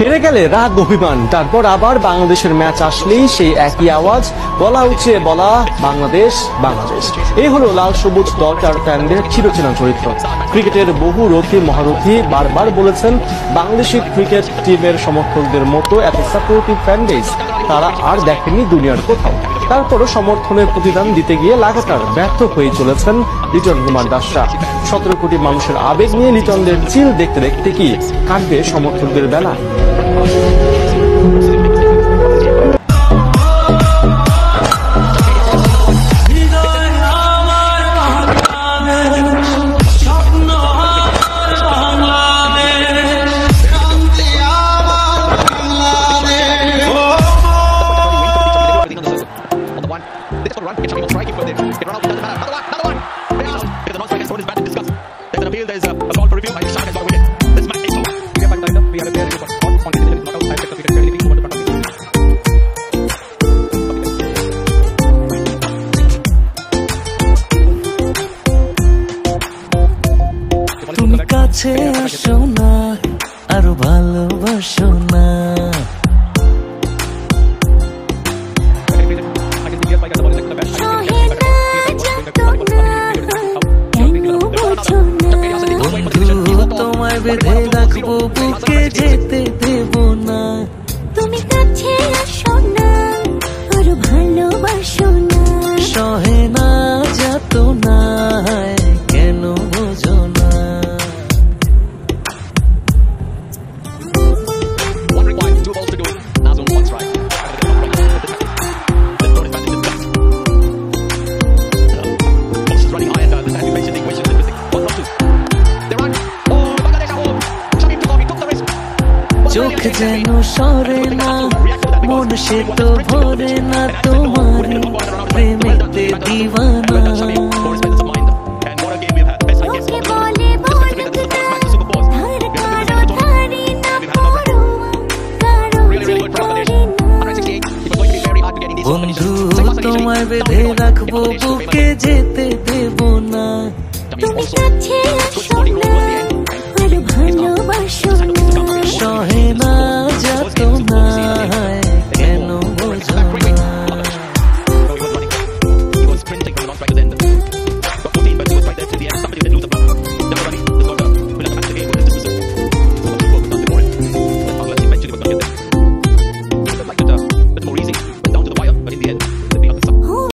হেরে গেলে রাগ অভিমান, তারপর আবার বাংলাদেশের ম্যাচ আসলেই সেই একই আওয়াজ, বলা উচিত বলা বাংলাদেশ বাংলাদেশ। এই হলো লাল সবুজ দলটার ফ্যানদের চিরচেনা চরিত্র। ক্রিকেটের বহু রথী মহারথী বারবার বলেছেন বাংলাদেশি ক্রিকেট টিমের সমর্থকদের মতো এত সাপোর্টিভ ফ্যান বেস তারা আর দেখেনি দুনিয়ার কোথাও। তারপরও সমর্থনের প্রতিদান দিতে গিয়ে লাগাতার ব্যর্থ হয়ে চলেছেন লিটন কুমার দাসরা। 17 কোটি মানুষের আবেগ নিয়ে লিটনদের চিল দেখতে দেখতে কি কাটবে সমর্থকদের বেলা? তুমি কাছে আসো না, আরো ভালোবাসো না, বন্ধু তোমায় বেঁধে রাখবো বুকে যেতে দেব না। তুমি কাছে আসো না, আরো ভালোবাসো না, সহে না যত না কেন বোঝো না। চোখ যেন সরে না, মন সে তো ভরে না, তোমার প্রেমেতে দিওয়ানা। ওকে বলে বলতে ধার কারো ধারি না পড়ো, কারো যে করি না। বন্ধু তোমায় বেঁধে রাখবো বুকে যেতে দেব না। তুমি কাছে আসো না, আরো ভালোবাসো